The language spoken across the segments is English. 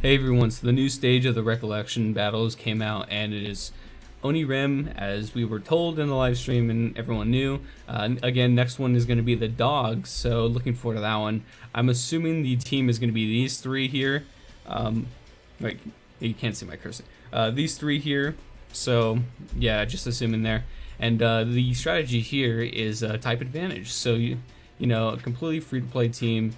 Hey everyone, so the new stage of the Recollection battles came out, and it is Oni Rem, as we were told in the live stream and everyone knew. Again, next one is going to be the dogs, so looking forward to that one. I'm assuming the team is going to be these three here. Like, you can't see my cursor. These three here, so yeah, just assuming there. And the strategy here is type advantage, so you know, a completely free-to-play team.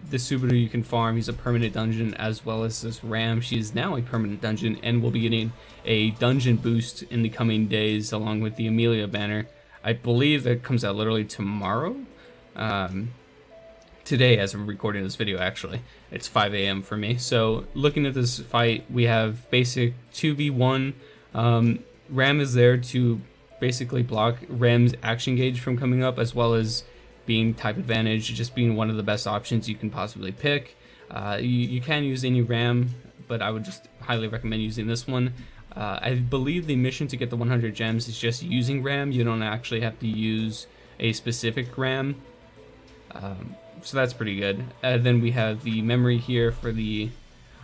This Subaru you can farm, he's a permanent dungeon, as well as this Ram, she is now a permanent dungeon and will be getting a dungeon boost in the coming days along with the Amelia banner. I believe that comes out literally tomorrow. Today, as I'm recording this video, actually. It's 5 a.m. for me. So looking at this fight, we have basic 2v1. Ram is there to basically block Ram's action gauge from coming up, as well as being type advantage, just being one of the best options you can possibly pick. You can use any Ram, but I would just highly recommend using this one. I believe the mission to get the 100 gems is just using Ram. You don't actually have to use a specific Ram. So that's pretty good. Then we have the memory here for the...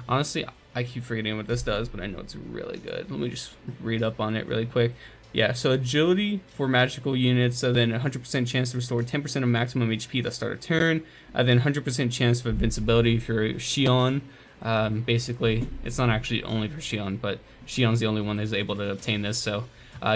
Honestly, I keep forgetting what this does, but I know it's really good. Let me just read up on it really quick. Yeah, so agility for magical units, so then 100% chance to restore 10% of maximum HP at the start of turn, then 100% chance of invincibility if you're Xion. Basically, it's not actually only for Xion, but Xion's the only one that's able to obtain this, so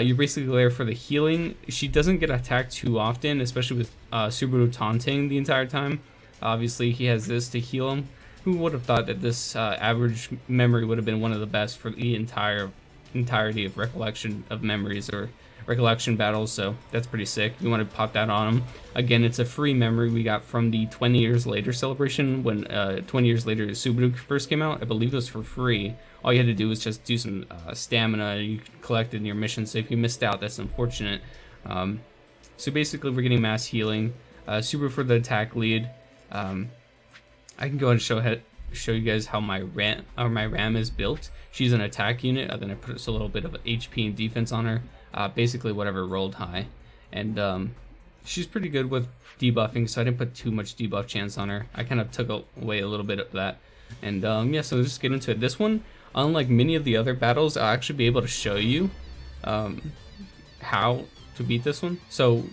you're basically there for the healing. She doesn't get attacked too often, especially with Subaru taunting the entire time. Obviously, he has this to heal him. Who would have thought that this average memory would have been one of the best for the entirety of Recollection of memories or Recollection battles, so that's pretty sick. You want to pop that on them. Again, it's a free memory we got from the 20 years later celebration when 20 years later Subaru first came out. I believe it was for free. All you had to do was just do some stamina you collected in your mission, so if you missed out, that's unfortunate. So basically we're getting mass healing. Subaru for the attack lead. I can go and show you guys how my Ram is built. She's an attack unit, then I put a little bit of HP and defense on her, basically whatever rolled high, and she's pretty good with debuffing, so I didn't put too much debuff chance on her. I kind of took away a little bit of that, and yeah, so let's just get into it. This one, unlike many of the other battles, I'll actually be able to show you how to beat this one. So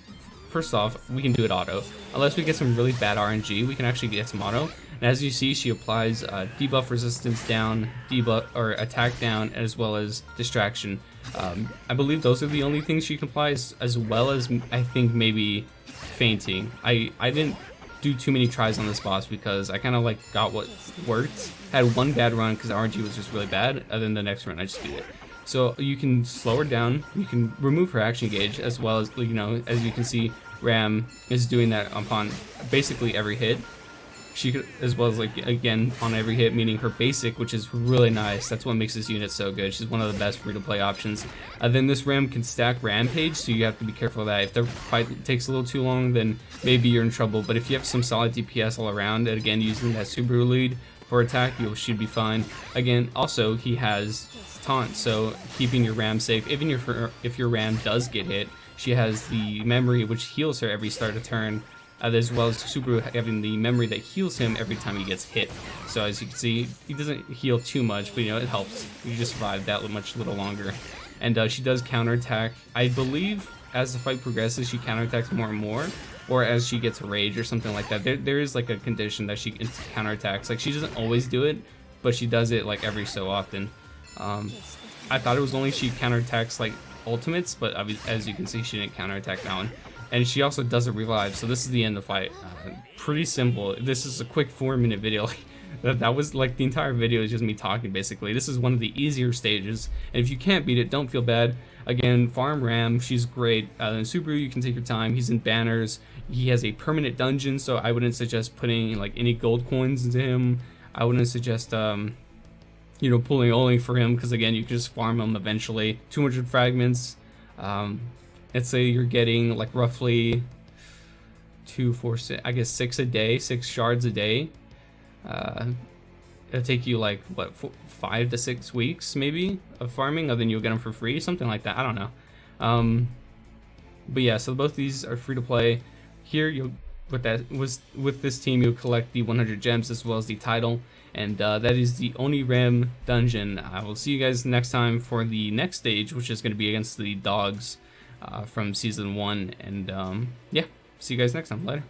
first off, we can do it auto. Unless we get some really bad RNG, we can actually get some auto. And as you see, she applies debuff resistance down, debuff or attack down, as well as distraction. I believe those are the only things she can apply, as well as I think maybe fainting. I didn't do too many tries on this boss because I kind of like got what worked. Had one bad run because RNG was just really bad, and then the next run I just beat it. So you can slow her down, you can remove her action gauge, as well as, you know, as you can see, Ram is doing that upon basically every hit. She could, as well as like again on every hit, meaning her basic, which is really nice. That's what makes this unit so good. She's one of the best free-to-play options. Then this Ram can stack Rampage, so you have to be careful of that. If the fight takes a little too long, then maybe you're in trouble. But if you have some solid DPS all around, and again using that Subaru lead for attack, you should be fine. Again, also he has taunt, so keeping your Ram safe. Even if your Ram does get hit, she has the memory which heals her every start of turn. As well as Subaru having the memory that heals him every time he gets hit. So as you can see, he doesn't heal too much, but you know, it helps. You just survive that much little longer. And she does counterattack. I believe as the fight progresses, she counterattacks more and more, or as she gets rage or something like that. There is like a condition that she counterattacks. Like, she doesn't always do it, but she does it like every so often. I thought it was only she counterattacks like ultimates, but as you can see, she didn't counterattack that one. And she also does a revive, so this is the end of the fight. Pretty simple. This is a quick 4-minute video. that was like the entire video is just me talking basically. This is one of the easier stages, and if you can't beat it, don't feel bad. Again, farm Ram, she's great. In Subaru, you can take your time. He's in banners. He has a permanent dungeon, so I wouldn't suggest putting like any gold coins into him. I wouldn't suggest you know, pulling only for him, because again, you can just farm him eventually. 200 fragments. Let's say you're getting like roughly 2, 4, 6, I guess 6 a day, 6 shards a day. It'll take you like what, 5 to 6 weeks maybe of farming, and then you'll get them for free, something like that. I don't know. But yeah, so both these are free to play. Here with this team, you'll collect the 100 gems as well as the title, and that is the Oni Ram dungeon. I will see you guys next time for the next stage, which is going to be against the dogs from season 1. And yeah, see you guys next time. Later.